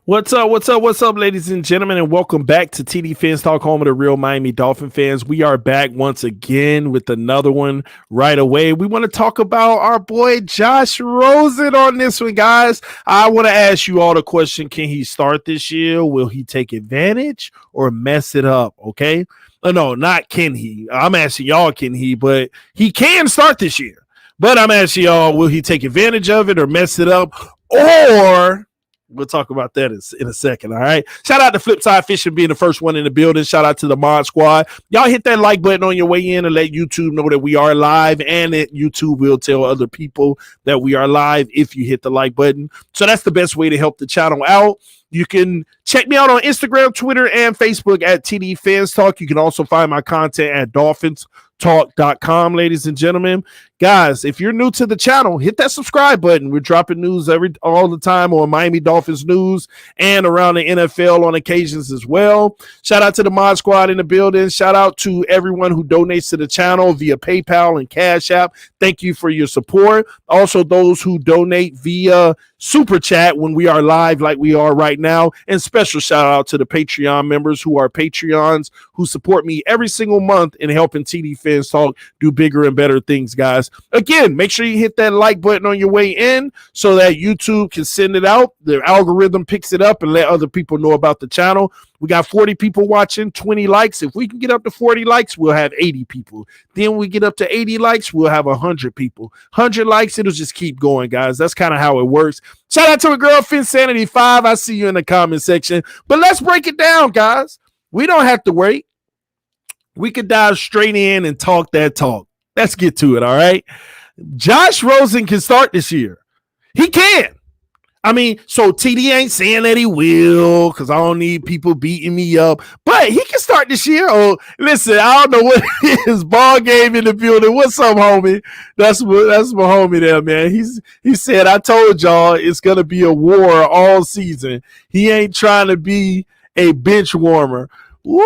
What's up? What's up, ladies and gentlemen, and welcome back to TDPHINSTALK, home of the real Miami Dolphin fans. We are back once again with another one right away. We want to talk about our boy Josh Rosen on this one, guys. I want to ask you all the question: can he start this year? Will he take advantage or mess it up? Okay. No, not can he. I'm asking y'all, can he? But he can start this year. But I'm asking y'all, will he take advantage of it or mess it up? Or we'll talk about that in a second, all right? Shout out to Flipside Fishing being the first one in the building. Shout out to the Mod Squad. Y'all hit that like button on your way in and let YouTube know that we are live, and that YouTube will tell other people that we are live if you hit the like button. So that's the best way to help the channel out. You can check me out on Instagram, Twitter, and Facebook at TDPHINSTALK. You can also find my content at DolphinsTalk.com, ladies and gentlemen. Guys, if you're new to the channel, hit that subscribe button. We're dropping news all the time on Miami Dolphins news and around the NFL on occasions as well. Shout out to the Mod Squad in the building. Shout out to everyone who donates to the channel via PayPal and Cash App. Thank you for your support. Also, those who donate via Super Chat when we are live like we are right now. And special shout out to the Patreon members who are Patreons who support me every single month in helping TDPHINSTALK do bigger and better things, guys. Again, make sure you hit that like button on your way in so that YouTube can send it out. The algorithm picks it up and let other people know about the channel. We got 40 people watching, 20 likes. If we can get up to 40 likes, we'll have 80 people. Then we get up to 80 likes, we'll have 100 people. 100 likes, it'll just keep going, guys. That's kind of how it works. Shout out to a girl, Finsanity5. I see you in the comment section. But let's break it down, guys. We don't have to wait. We could dive straight in and talk that talk. Let's get to it, all right? Josh Rosen can start this year. He can. I mean, so TD ain't saying that he will because I don't need people beating me up, but he can start this year. Oh, listen, I don't know what it is. Ball game in the building. What's up, homie? That's my homie there, man. He said, I told y'all it's gonna be a war all season. He ain't trying to be a bench warmer. Woo!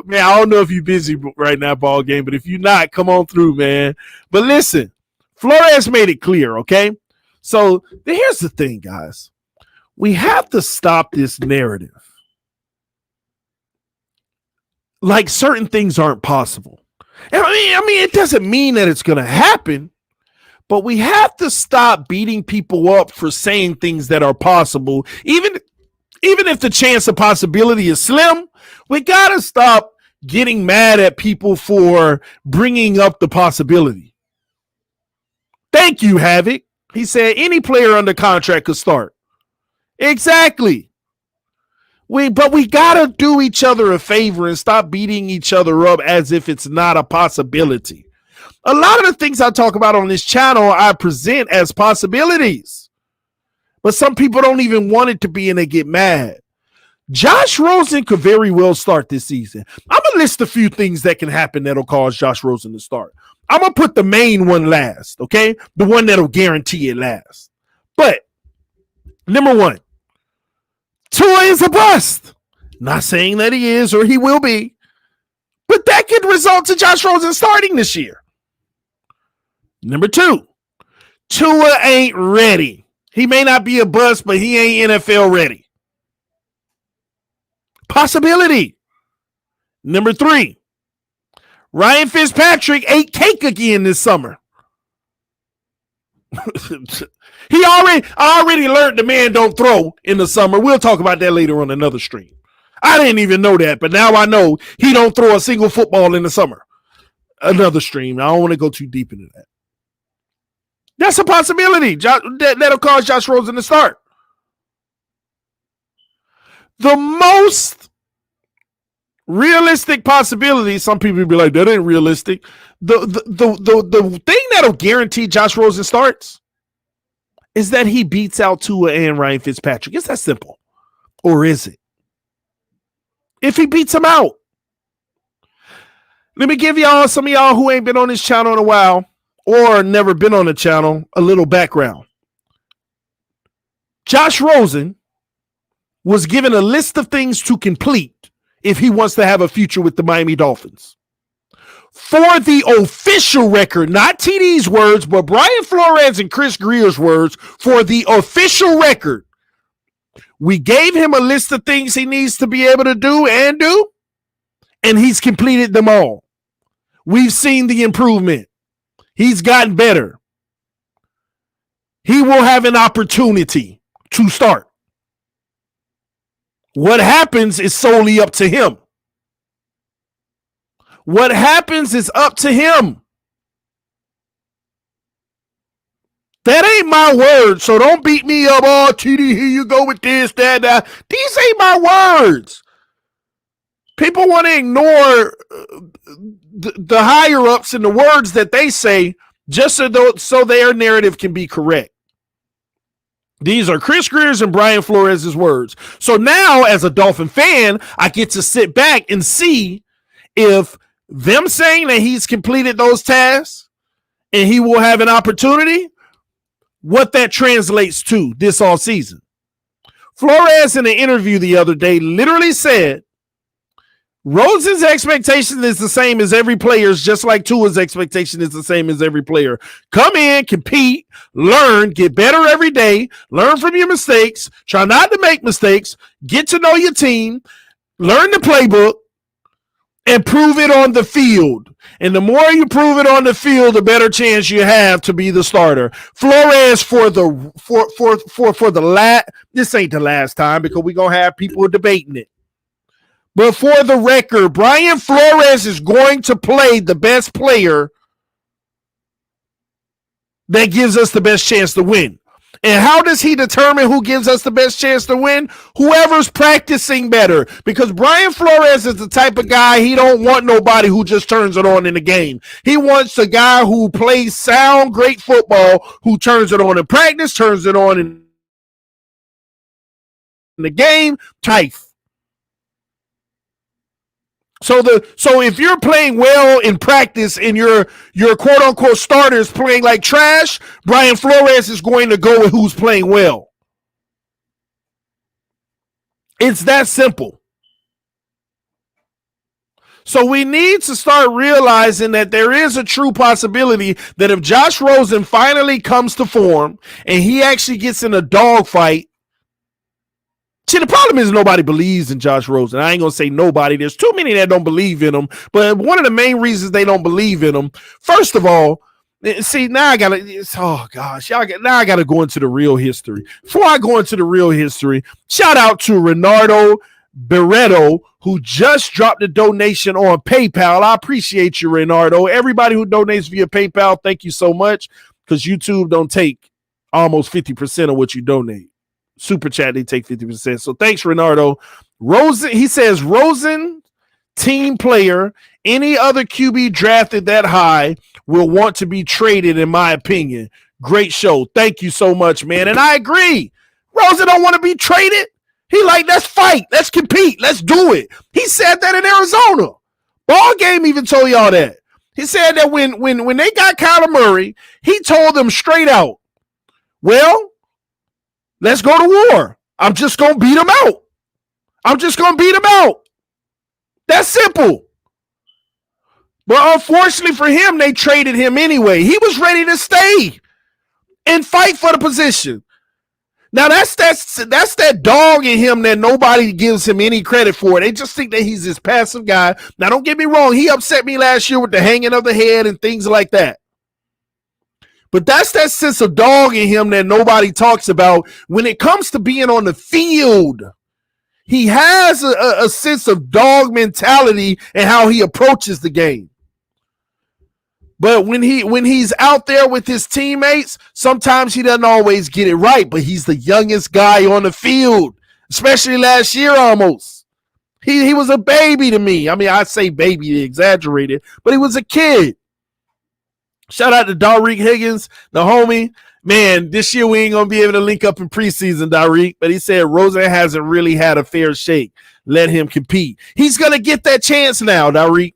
Man, I don't know if you're busy right now, ball game, but if you're not, come on through, man. But listen, Flores made it clear, okay? So here's the thing, guys. We have to stop this narrative. Like certain things aren't possible. And I mean, it doesn't mean that it's going to happen, but we have to stop beating people up for saying things that are possible. Even if the chance of possibility is slim, we got to stop getting mad at people for bringing up the possibility. Thank you, Havoc. He said any player under contract could start. Exactly. But we got to do each other a favor and stop beating each other up as if it's not a possibility. A lot of the things I talk about on this channel, I present as possibilities. But some people don't even want it to be and they get mad. Josh Rosen could very well start this season. I'm going to list a few things that can happen that'll cause Josh Rosen to start. I'm going to put the main one last, okay? The one that'll guarantee it last. But, number one, Tua is a bust. Not saying that he is or he will be, but that could result to Josh Rosen starting this year. Number two, Tua ain't ready. He may not be a bust, but he ain't NFL ready. Possibility. Number three, Ryan Fitzpatrick ate cake again this summer. I already learned the man don't throw in the summer. We'll talk about that later on another stream. I didn't even know that, but now I know he don't throw a single football in the summer. Another stream. I don't want to go too deep into that. That's a possibility. That'll cause Josh Rosen to start. The most realistic possibility, some people be like, that ain't realistic. The thing that'll guarantee Josh Rosen starts is that he beats out Tua and Ryan Fitzpatrick. It's that simple. Or is it? If he beats him out. Let me give y'all, some of y'all who ain't been on this channel in a while or never been on the channel, a little background. Josh Rosen was given a list of things to complete if he wants to have a future with the Miami Dolphins. For the official record, not TD's words, but Brian Flores and Chris Greer's words, for the official record, We gave him a list of things he needs to be able to do, and he's completed them all. We've seen the improvement. He's gotten better. He will have an opportunity to start. What happens is solely up to him. What happens is up to him. That ain't my word, so don't beat me up. Oh, TD, here you go with this, that. These ain't my words. People want to ignore the higher-ups and the words that they say just so their narrative can be correct. These are Chris Greer's and Brian Flores' words. So now, as a Dolphin fan, I get to sit back and see if them saying that he's completed those tasks and he will have an opportunity, what that translates to this all season. Flores, in an interview the other day, literally said, Rosen's expectation is the same as every player's, just like Tua's expectation is the same as every player. Come in, compete, learn, get better every day, learn from your mistakes, try not to make mistakes, get to know your team, learn the playbook, and prove it on the field. And the more you prove it on the field, the better chance you have to be the starter. Flores this ain't the last time because we're going to have people debating it. But for the record, Brian Flores is going to play the best player that gives us the best chance to win. And how does he determine who gives us the best chance to win? Whoever's practicing better. Because Brian Flores is the type of guy, he don't want nobody who just turns it on in the game. He wants a guy who plays sound, great football, who turns it on in practice, turns it on in the game, type. So if you're playing well in practice and your quote unquote starters playing like trash, Brian Flores is going to go with who's playing well. It's that simple. So we need to start realizing that there is a true possibility that if Josh Rosen finally comes to form and he actually gets in a dogfight. See, the problem is nobody believes in Josh Rosen. I ain't going to say nobody. There's too many that don't believe in him. But one of the main reasons they don't believe in him, first of all, see, now I got to, oh gosh, now I got to go into the real history. Before I go into the real history, shout out to Renardo Barreto, who just dropped a donation on PayPal. I appreciate you, Renardo. Everybody who donates via PayPal, thank you so much, because YouTube don't take almost 50% of what you donate. Super chat, they take 50%. So thanks, Renardo. Rosen, he says, Rosen, team player, any other QB drafted that high will want to be traded, in my opinion. Great show. Thank you so much, man. And I agree. Rosen don't want to be traded. He like, let's fight. Let's compete. Let's do it. He said that in Arizona. Ball game even told y'all that. He said that when they got Kyler Murray, he told them straight out, well, let's go to war. I'm just going to beat him out. I'm just going to beat him out. That's simple. But unfortunately for him, they traded him anyway. He was ready to stay and fight for the position. Now, that's that dog in him that nobody gives him any credit for. They just think that he's this passive guy. Now, don't get me wrong. He upset me last year with the hanging of the head and things like that. But that's that sense of dog in him that nobody talks about. When it comes to being on the field, he has a sense of dog mentality and how he approaches the game. But when he's out there with his teammates, sometimes he doesn't always get it right. But he's the youngest guy on the field, especially last year almost. He was a baby to me. I mean, I say baby to exaggerate it, but he was a kid. Shout out to Dariq Higgins, the homie. Man, this year we ain't going to be able to link up in preseason, Dariq. But he said Rosen hasn't really had a fair shake. Let him compete. He's going to get that chance now, Dariq.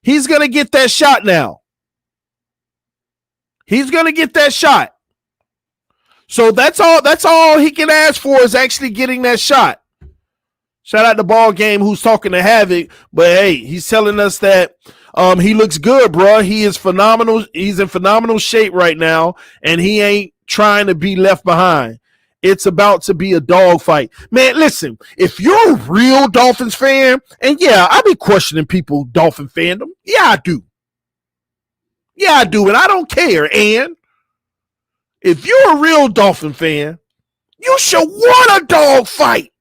He's going to get that shot now. He's going to get that shot. So that's all he can ask for is actually getting that shot. Shout out to Ball Game who's talking to Havoc. But, hey, he's telling us that he looks good, bro. He is phenomenal. He's in phenomenal shape right now, and he ain't trying to be left behind. It's about to be a dogfight. Man, listen, if you're a real Dolphins fan, and yeah, I be questioning people Dolphin fandom. Yeah, I do. Yeah, I do, and I don't care. And if you're a real Dolphin fan, you should want a dogfight.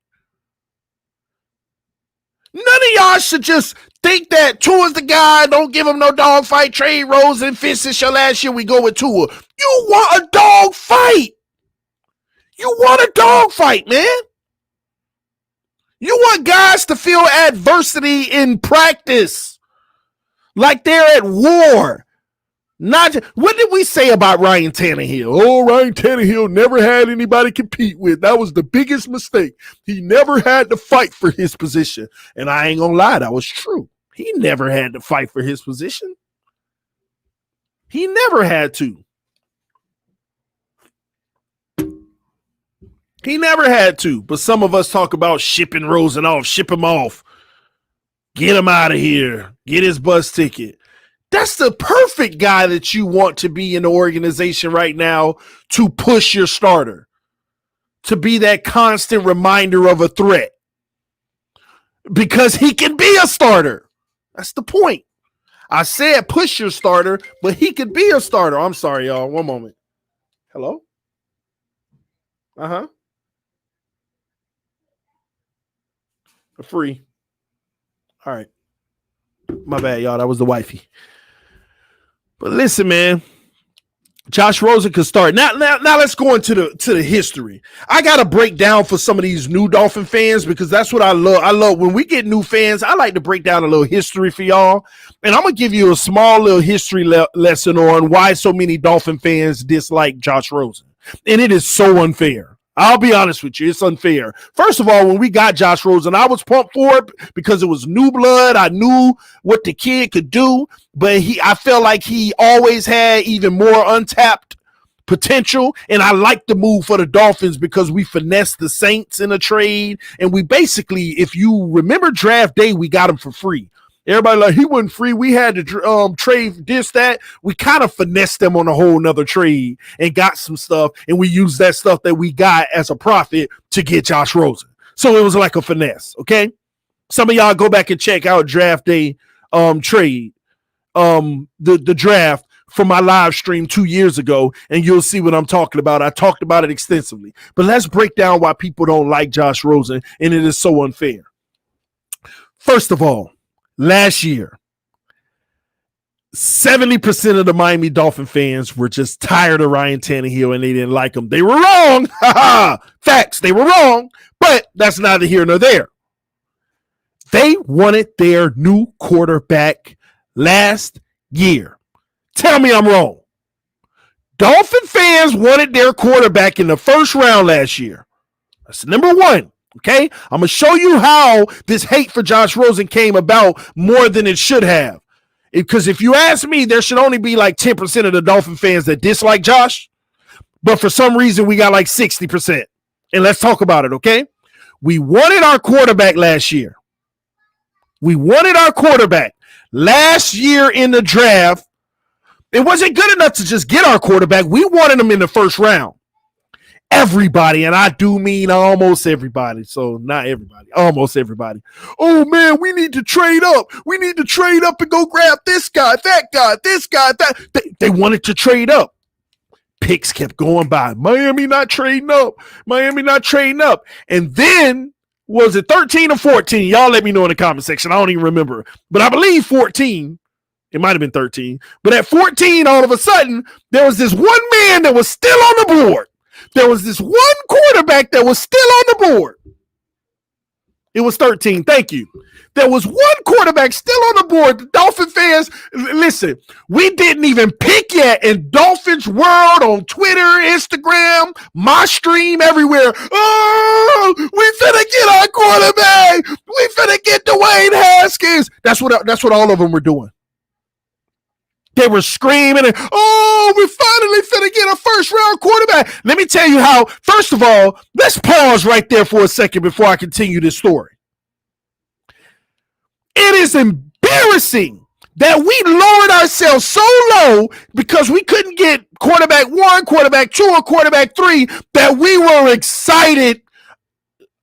None of y'all should just think that Tua's the guy, don't give him no dogfight, trade Rosen, Fitz is your last year, we go with Tua. You want a dogfight. You want a dogfight, man. You want guys to feel adversity in practice, like they're at war. Not what did we say about Ryan Tannehill? Oh, Ryan Tannehill never had anybody compete with. That was the biggest mistake. He never had to fight for his position. And I ain't gonna lie, that was true. He never had to fight for his position. He never had to. He never had to. But some of us talk about shipping Rosen off, ship him off, get him out of here, get his bus ticket. That's the perfect guy that you want to be in the organization right now to push your starter, to be that constant reminder of a threat, because he can be a starter. That's the point. I said push your starter, but he could be a starter. I'm sorry, y'all. One moment. Hello? Free. All right. My bad, y'all. That was the wifey. But listen, man, Josh Rosen could start. Now let's go into the history. I got to break down for some of these new Dolphin fans because that's what I love. I love when we get new fans. I like to break down a little history for y'all. And I'm going to give you a small little history lesson on why so many Dolphin fans dislike Josh Rosen. And it is so unfair. I'll be honest with you. It's unfair. First of all, when we got Josh Rosen, I was pumped for it because it was new blood. I knew what the kid could do, but I felt like he always had even more untapped potential. And I like the move for the Dolphins because we finessed the Saints in a trade. And we basically, if you remember draft day, we got him for free. Everybody like, he wasn't free. We had to trade this, that. We kind of finessed them on a whole nother trade and got some stuff. And we used that stuff that we got as a profit to get Josh Rosen. So it was like a finesse, okay? Some of y'all go back and check out draft day trade, the draft from my live stream 2 years ago, and you'll see what I'm talking about. I talked about it extensively. But let's break down why people don't like Josh Rosen, and it is so unfair. First of all, last year, 70% of the Miami Dolphin fans were just tired of Ryan Tannehill and they didn't like him. They were wrong. Facts. They were wrong, but that's neither here nor there. They wanted their new quarterback last year. Tell me I'm wrong. Dolphin fans wanted their quarterback in the first round last year. That's number one. Okay, I'm going to show you how this hate for Josh Rosen came about more than it should have. Because if you ask me, there should only be like 10% of the Dolphin fans that dislike Josh. But for some reason, we got like 60%. And let's talk about it, okay? We wanted our quarterback last year. We wanted our quarterback. Last year in the draft, it wasn't good enough to just get our quarterback. We wanted him in the first round. Everybody, and I do mean almost everybody, so not everybody, almost everybody. Oh, man, we need to trade up. We need to trade up and go grab this guy, that guy, this guy, that. They wanted to trade up. Picks kept going by. Miami not trading up. Miami not trading up. And then, was it 13 or 14? Y'all let me know in the comment section. I don't even remember. But I believe 14. It might have been 13. But at 14, all of a sudden, there was this one man that was still on the board. There was this one quarterback that was still on the board. It was 13. Thank you. There was one quarterback still on the board. The Dolphin fans, listen, we didn't even pick yet. In Dolphins World on Twitter, Instagram, my stream, everywhere. Oh, we finna get our quarterback. We finna get Dwayne Haskins. That's what all of them were doing. They were screaming, and, oh, we finally finna get a first-round quarterback. Let me tell you how. First of all, let's pause right there for a second before I continue this story. It is embarrassing that we lowered ourselves so low because we couldn't get quarterback 1, quarterback 2, or quarterback 3 that we were excited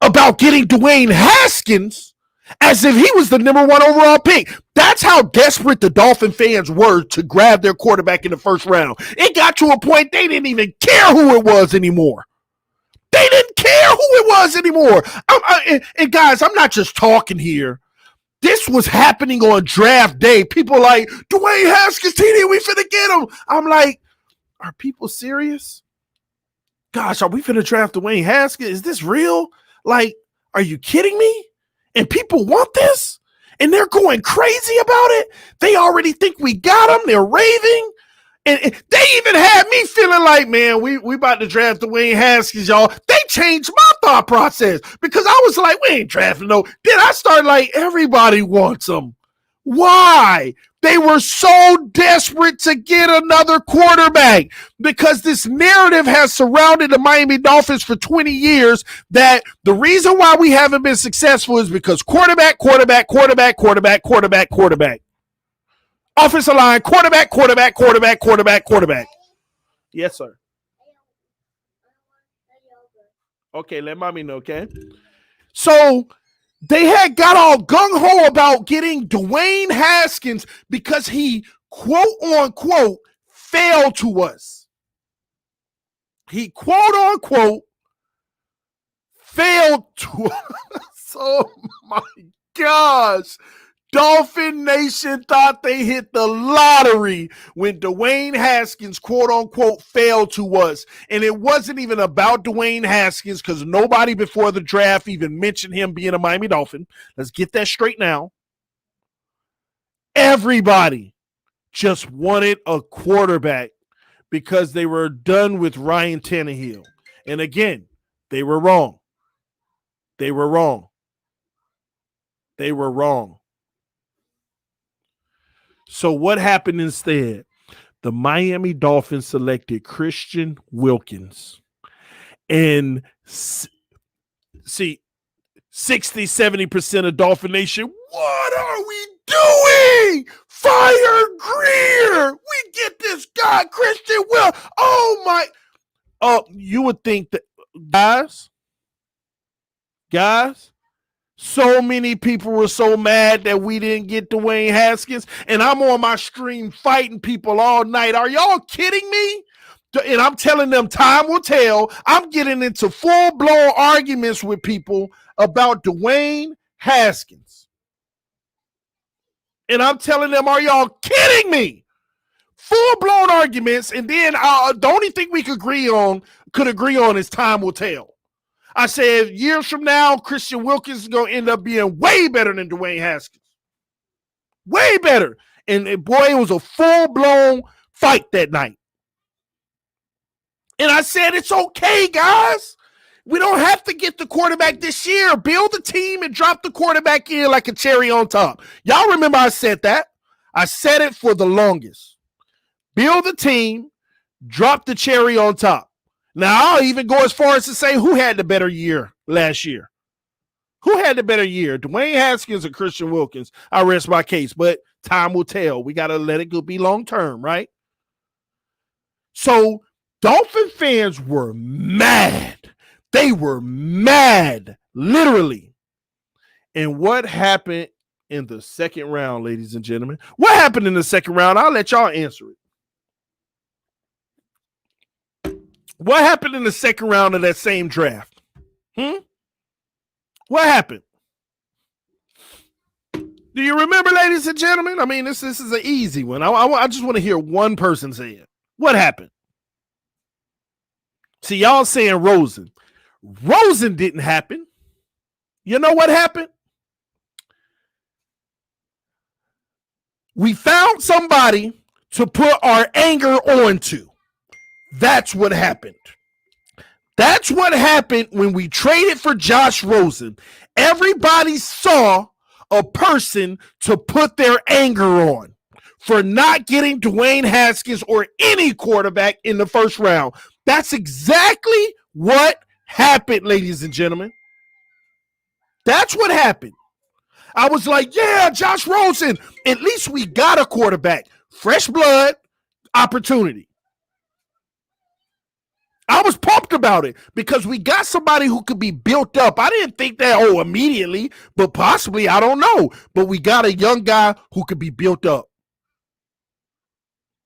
about getting Dwayne Haskins as if he was the number 1 overall pick. That's how desperate the Dolphin fans were to grab their quarterback in the first round. It got to a point they didn't even care who it was anymore. They didn't care who it was anymore. And guys, I'm not just talking here. This was happening on draft day. People like, Dwayne Haskins, TD, we finna get him. I'm like, are people serious? Gosh, are we finna draft Dwayne Haskins? Is this real? Like, are you kidding me? And people want this? And they're going crazy about it? They already think we got him. They're raving. And they even had me feeling like, man, we about to draft Dwayne Haskins, y'all. They changed my thought process because I was like, we ain't drafting no. Then I started like, everybody wants him. Why? They were so desperate to get another quarterback because this narrative has surrounded the Miami Dolphins for 20 years that the reason why we haven't been successful is because quarterback. Offensive line, quarterback. Yes, sir. Okay, let mommy know, okay? So they had got all gung-ho about getting Dwayne Haskins because he, quote-unquote, failed to us. He, quote-unquote, failed to us. Oh, my gosh. Dolphin Nation thought they hit the lottery when Dwayne Haskins, quote unquote, failed to us. And it wasn't even about Dwayne Haskins because nobody before the draft even mentioned him being a Miami Dolphin. Let's get that straight now. Everybody just wanted a quarterback because they were done with Ryan Tannehill. And again, they were wrong. They were wrong. They were wrong. So what happened instead? The Miami Dolphins selected Christian Wilkins. And see, 60-70% of Dolphin Nation, what are we doing? Fire Greer. We get this guy, Christian Wilkins. Oh, my. You would think that, guys, so many people were so mad that we didn't get Dwayne Haskins, and I'm on my stream fighting people all night. Are y'all kidding me? And I'm telling them time will tell. I'm getting into full-blown arguments with people about Dwayne Haskins. And I'm telling them, are y'all kidding me? Full-blown arguments, and then the only thing we could agree on is time will tell. I said years from now, Christian Wilkins is going to end up being way better than Dwayne Haskins. Way better. And boy, it was a full-blown fight that night. And I said, it's okay, guys. We don't have to get the quarterback this year. Build the team and drop the quarterback in like a cherry on top. Y'all remember I said that? I said it for the longest. Build the team, drop the cherry on top. Now, I'll even go as far as to say who had the better year last year. Who had the better year, Dwayne Haskins or Christian Wilkins? I rest my case, but time will tell. We got to let it go be long-term, right? So, Dolphin fans were mad. They were mad, literally. And what happened in the second round, ladies and gentlemen? What happened in the second round? I'll let y'all answer it. What happened in the second round of that same draft? What happened? Do you remember, ladies and gentlemen? I mean, this is an easy one. I just want to hear one person say it. What happened? See, y'all saying Rosen. Rosen didn't happen. You know what happened? We found somebody to put our anger onto. That's what happened. That's what happened when we traded for Josh Rosen. Everybody saw a person to put their anger on for not getting Dwayne Haskins or any quarterback in the first round. That's exactly what happened, ladies and gentlemen. That's what happened. I was like, yeah, Josh Rosen. At least we got a quarterback. Fresh blood, opportunity. I was pumped about it because we got somebody who could be built up. I didn't think that, immediately, but possibly, I don't know. But we got a young guy who could be built up.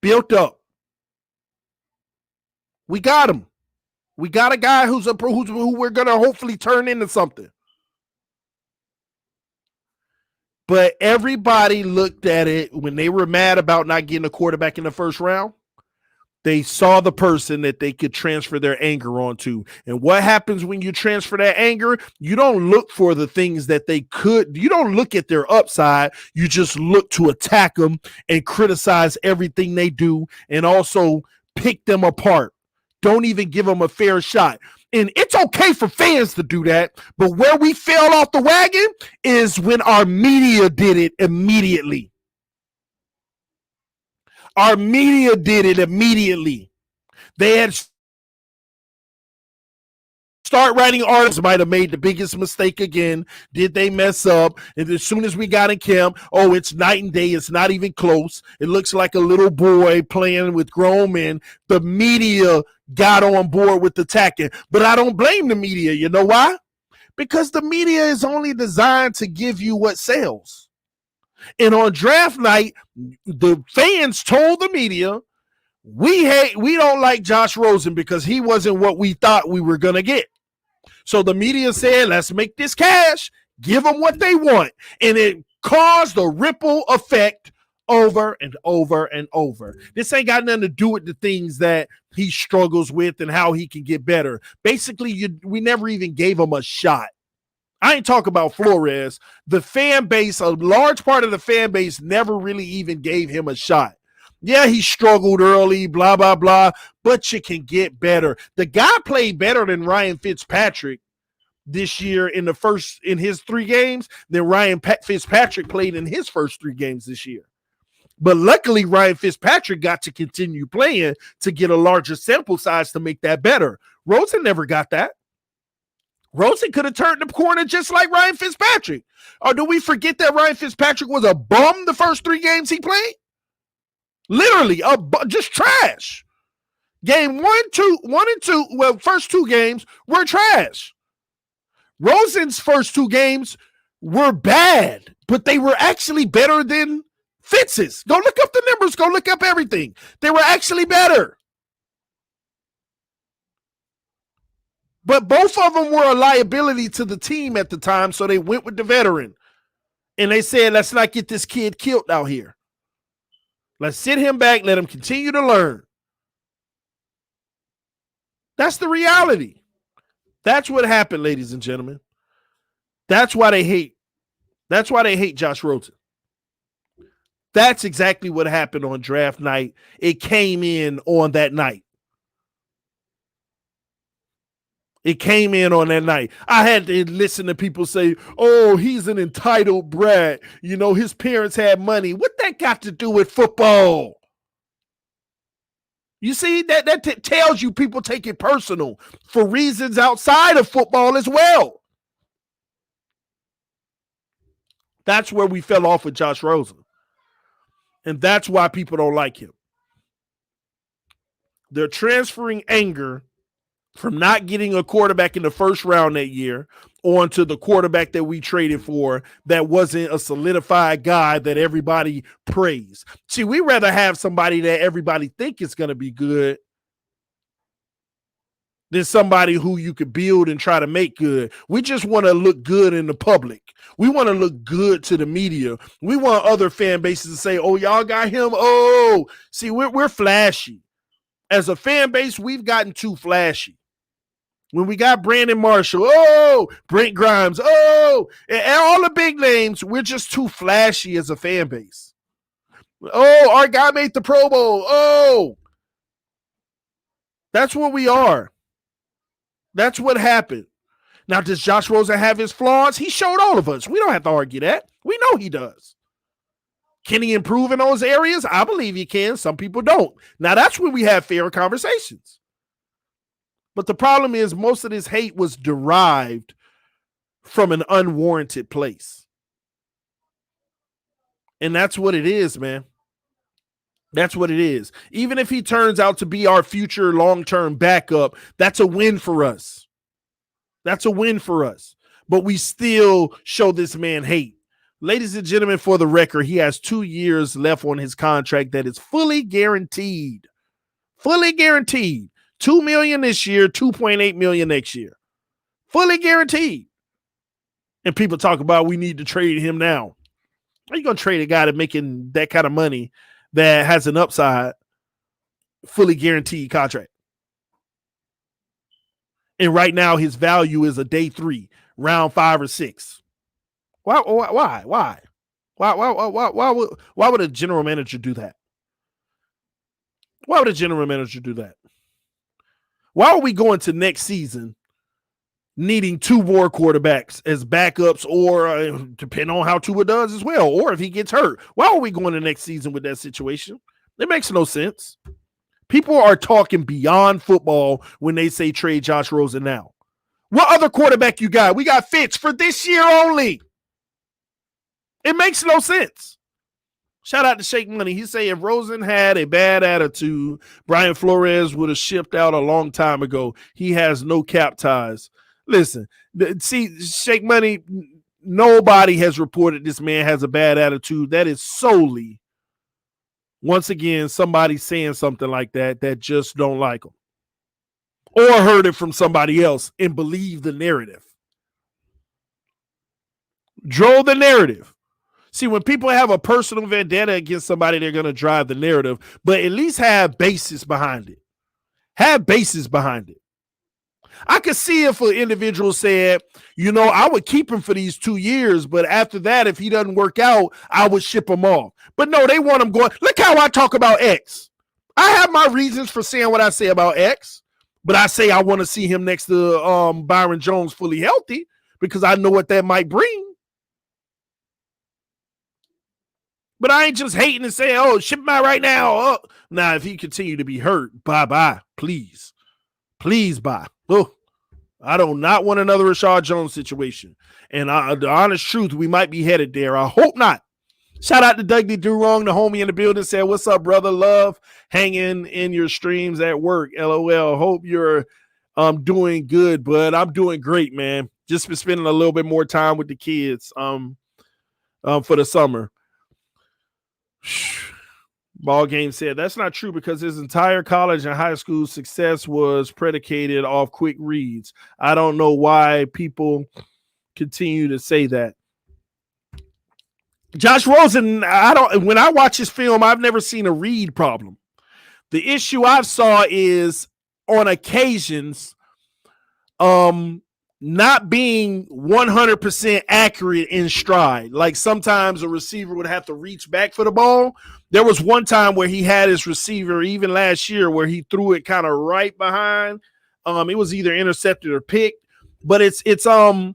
Built up. We got him. We got a guy who we're going to hopefully turn into something. But everybody looked at it when they were mad about not getting a quarterback in the first round. They saw the person that they could transfer their anger onto. And what happens when you transfer that anger? You don't look for the things that they could. You don't look at their upside. You just look to attack them and criticize everything they do and also pick them apart. Don't even give them a fair shot. And it's okay for fans to do that. But where we fell off the wagon is when our media did it immediately. Our media did it immediately. They had start writing articles, might have made the biggest mistake again. Did they mess up? And as soon as we got in camp, it's night and day. It's not even close. It looks like a little boy playing with grown men. The media got on board with attacking. But I don't blame the media. You know why? Because the media is only designed to give you what sells. And on draft night, the fans told the media, we don't like Josh Rosen because he wasn't what we thought we were going to get. So the media said, let's make this cash, give them what they want. And it caused a ripple effect over and over and over. This ain't got nothing to do with the things that he struggles with and how he can get better. Basically, we never even gave him a shot. I ain't talking about Flores. The fan base, a large part of the fan base never really even gave him a shot. Yeah, he struggled early, blah, blah, blah, but you can get better. The guy played better than Ryan Fitzpatrick this year in his 3 games than Ryan Fitzpatrick played in his first 3 games this year. But luckily, Ryan Fitzpatrick got to continue playing to get a larger sample size to make that better. Rosen never got that. Rosen could have turned the corner just like Ryan Fitzpatrick. Or do we forget that Ryan Fitzpatrick was a bum the first 3 games he played? Literally, just trash. Game 1 and 2, first 2 games were trash. Rosen's first 2 games were bad, but they were actually better than Fitz's. Go look up the numbers. Go look up everything. They were actually better. But both of them were a liability to the team at the time, so they went with the veteran. And they said, let's not get this kid killed out here. Let's sit him back, let him continue to learn. That's the reality. That's what happened, ladies and gentlemen. That's why they hate Josh Rosen. That's exactly what happened on draft night. It came in on that night. It came in on that night. I had to listen to people say, he's an entitled brat. You know, his parents had money. What that got to do with football? You see, that tells you people take it personal for reasons outside of football as well. That's where we fell off with Josh Rosen. And that's why people don't like him. They're transferring anger from not getting a quarterback in the first round that year onto the quarterback that we traded for that wasn't a solidified guy that everybody praised. See, we rather have somebody that everybody think is going to be good than somebody who you could build and try to make good. We just want to look good in the public. We want to look good to the media. We want other fan bases to say, y'all got him. See, we're flashy. As a fan base, we've gotten too flashy. When we got Brandon Marshall, Brent Grimes, and all the big names, we're just too flashy as a fan base. Our guy made the Pro Bowl. That's what we are. That's what happened. Now, does Josh Rosen have his flaws? He showed all of us. We don't have to argue that. We know he does. Can he improve in those areas? I believe he can. Some people don't. Now, that's when we have fair conversations. But the problem is most of this hate was derived from an unwarranted place. And that's what it is, man. That's what it is. Even if he turns out to be our future long-term backup, that's a win for us. That's a win for us. But we still show this man hate. Ladies and gentlemen, for the record, he has 2 years left on his contract that is fully guaranteed. Fully guaranteed. $2 million this year, $2.8 million next year. Fully guaranteed. And people talk about we need to trade him now. How are you going to trade a guy that's making that kind of money that has an upside, fully guaranteed contract? And right now his value is a day 3, round 5 or 6. Why would a general manager do that? Why would a general manager do that? Why are we going to next season needing 2 more quarterbacks as backups, or depending on how Tua does as well, or if he gets hurt? Why are we going to next season with that situation? It makes no sense. People are talking beyond football when they say trade Josh Rosen now. What other quarterback you got? We got Fitz for this year only. It makes no sense. Shout out to Shake Money. He say if Rosen had a bad attitude, Brian Flores would have shipped out a long time ago. He has no cap ties. Listen, see, Shake Money, nobody has reported this man has a bad attitude. That is solely, once again, somebody saying something like that just don't like him. Or heard it from somebody else and believe the narrative. Drove the narrative. See, when people have a personal vendetta against somebody, they're going to drive the narrative, but at least have basis behind it. Have basis behind it. I could see if an individual said, I would keep him for these 2 years, but after that, if he doesn't work out, I would ship him off. But no, they want him going. Look how I talk about X. I have my reasons for saying what I say about X, but I say I want to see him next to Byron Jones fully healthy because I know what that might bring. But I ain't just hating and saying, oh, ship him out right now. Now, if he continue to be hurt, bye-bye, please. Please, bye. Oh, I do not want another Rashad Jones situation. And the honest truth, we might be headed there. I hope not. Shout out to Dougie Durong, the homie in the building, said, what's up, brother? Love hanging in your streams at work. LOL. Hope you're doing good, bud. I'm doing great, man. Just been spending a little bit more time with the kids for the summer. Ball Game said that's not true because his entire college and high school success was predicated off quick reads. I don't know why people continue to say that. Josh Rosen, when I watch his film, I've never seen a read problem. The issue I've saw is on occasions not being 100% accurate in stride. Like sometimes a receiver would have to reach back for the ball. There was one time where he had his receiver, even last year, where he threw it kind of right behind. It was either intercepted or picked, but it's throwing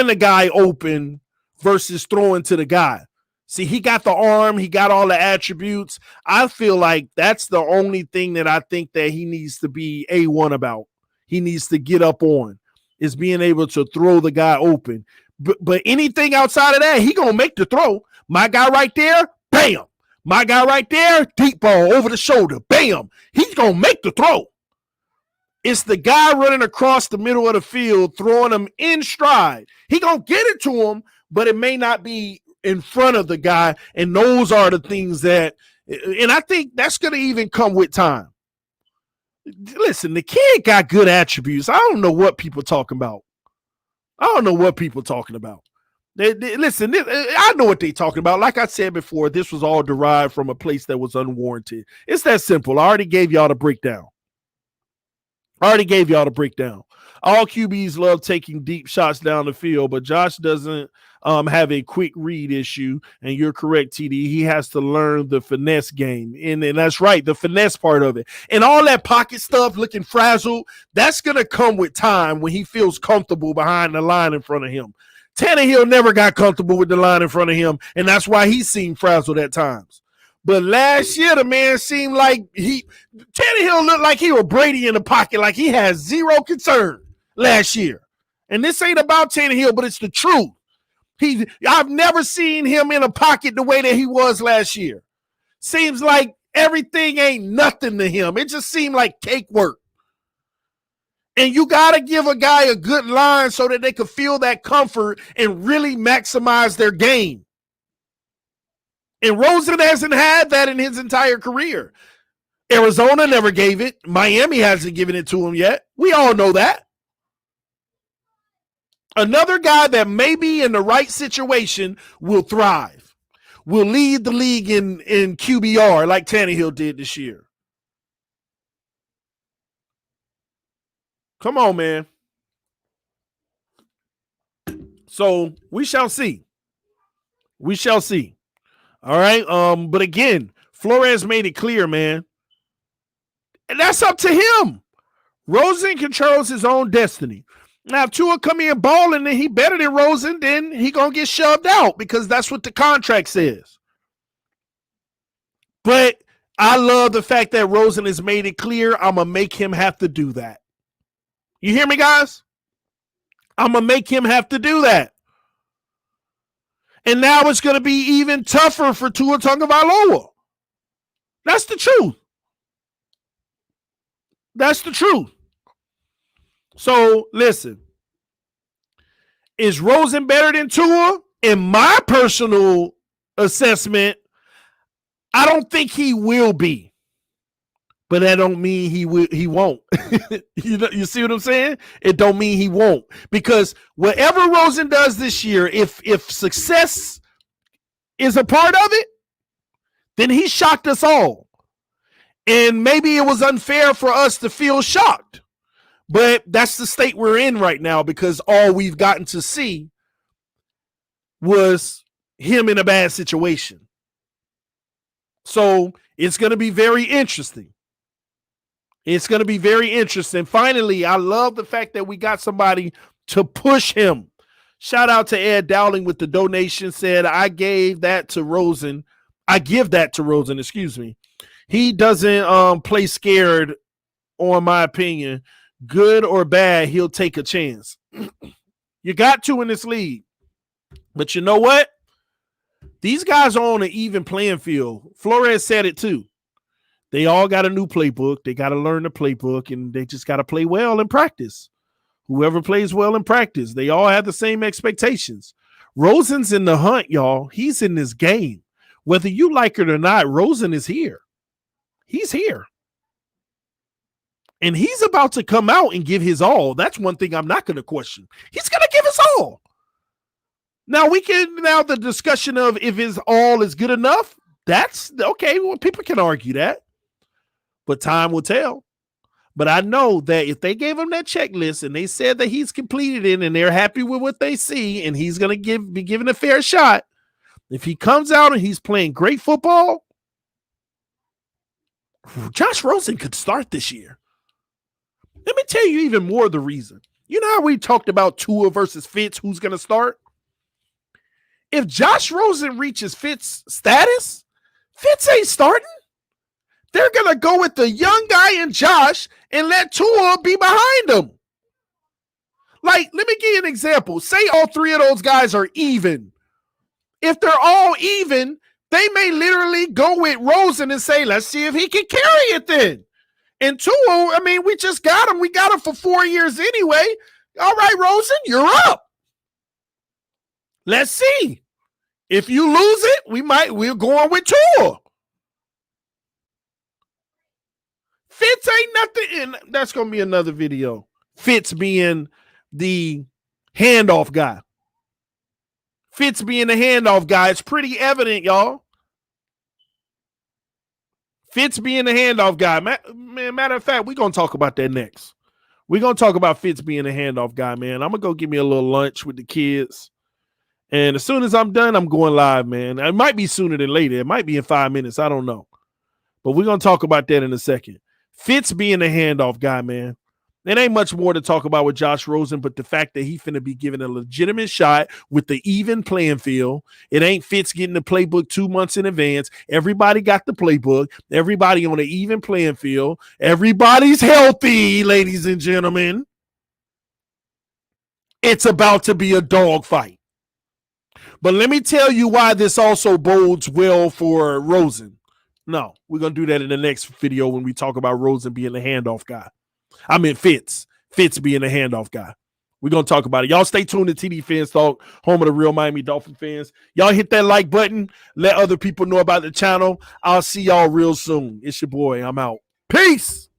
the guy open versus throwing to the guy. See, he got the arm, he got all the attributes. I feel like that's the only thing that I think that he needs to be A1 about. He needs to get up on. Is being able to throw the guy open. But anything outside of that, he going to make the throw. My guy right there, bam. My guy right there, deep ball over the shoulder, bam. He's going to make the throw. It's the guy running across the middle of the field, throwing him in stride. He going to get it to him, but it may not be in front of the guy. And those are the things that, and I think that's going to even come with time. Listen, the kid got good attributes. I don't know what people talking about. Listen, I know what they talking about. Like I said before, this was all derived from a place that was unwarranted. It's that simple. I already gave y'all the breakdown. All QBs love taking deep shots down the field, but Josh doesn't have a quick read issue, and you're correct, TD. He has to learn the finesse game, and that's right, the finesse part of it. And all that pocket stuff, looking frazzled, that's going to come with time when he feels comfortable behind the line in front of him. Tannehill never got comfortable with the line in front of him, and that's why he seemed frazzled at times. But last year, the man seemed like Tannehill looked like he was Brady in the pocket, like he has zero concern last year. And this ain't about Tannehill, but it's the truth. I've never seen him in a pocket the way that he was last year. Seems like everything ain't nothing to him. It just seemed like cake work. And you got to give a guy a good line so that they can feel that comfort and really maximize their game. And Rosen hasn't had that in his entire career. Arizona never gave it. Miami hasn't given it to him yet. We all know that. Another guy that maybe in the right situation will thrive, will lead the league in QBR like Tannehill did this year. Come on, man. So we shall see. We shall see. All right. But again, Flores made it clear, man. And that's up to him. Rosen controls his own destiny. Now, if Tua come in balling and he better than Rosen, then he going to get shoved out because that's what the contract says. But I love the fact that Rosen has made it clear I'm going to make him have to do that. You hear me, guys? I'm going to make him have to do that. And now it's going to be even tougher for Tua Tagovailoa. That's the truth. That's the truth. So, listen. Is Rosen better than Tua? In my personal assessment, I don't think he will be. But that don't mean he won't. You see what I'm saying? It don't mean he won't. Because whatever Rosen does this year, if success is a part of it, then he shocked us all. And maybe it was unfair for us to feel shocked. But that's the state we're in right now because all we've gotten to see was him in a bad situation. So it's going to be very interesting. It's going to be very interesting. Finally, I love the fact that we got somebody to push him. Shout out to Ed Dowling with the donation. Said, I give that to Rosen. Excuse me. He doesn't play scared, on my opinion. Good or bad, he'll take a chance. You got to in this league. But you know what? These guys are on an even playing field. Flores said it too. They all got a new playbook. They got to learn the playbook, and they just got to play well in practice. Whoever plays well in practice, they all have the same expectations. Rosen's in the hunt, y'all. He's in this game. Whether you like it or not, Rosen is here. He's here. And he's about to come out and give his all. That's one thing I'm not going to question. He's going to give his all. Now, the discussion of if his all is good enough, that's okay. Well, people can argue that. But time will tell. But I know that if they gave him that checklist and they said that he's completed it and they're happy with what they see and he's going to be given a fair shot, if he comes out and he's playing great football, Josh Rosen could start this year. Let me tell you even more of the reason. You know how we talked about Tua versus Fitz, who's going to start? If Josh Rosen reaches Fitz status, Fitz ain't starting. They're going to go with the young guy in Josh and let Tua be behind him. Like, let me give you an example. Say all three of those guys are even. If they're all even, they may literally go with Rosen and say, let's see if he can carry it then. And Tua, I mean, we just got him. We got him for 4 years anyway. All right, Rosen, you're up. Let's see. If you lose it, we're going with Tua. Fitz ain't nothing, and that's going to be another video. Fitz being the handoff guy. Fitz being the handoff guy. It's pretty evident, y'all. Fitz being the handoff guy. Man, matter of fact, we're going to talk about that next. We're going to talk about Fitz being the handoff guy, man. I'm going to go get me a little lunch with the kids. And as soon as I'm done, I'm going live, man. It might be sooner than later. It might be in 5 minutes. I don't know. But we're going to talk about that in a second. Fitz being the handoff guy, man. There ain't much more to talk about with Josh Rosen, but the fact that he finna be given a legitimate shot with the even playing field. It ain't Fitz getting the playbook 2 months in advance. Everybody got the playbook. Everybody on an even playing field. Everybody's healthy, ladies and gentlemen. It's about to be a dogfight. But let me tell you why this also bodes well for Rosen. No, we're going to do that in the next video when we talk about Rosen being the handoff guy. I mean, Fitz being the handoff guy. We're going to talk about it. Y'all stay tuned to TD FinStalk, home of the real Miami Dolphin fans. Y'all hit that like button. Let other people know about the channel. I'll see y'all real soon. It's your boy. I'm out. Peace.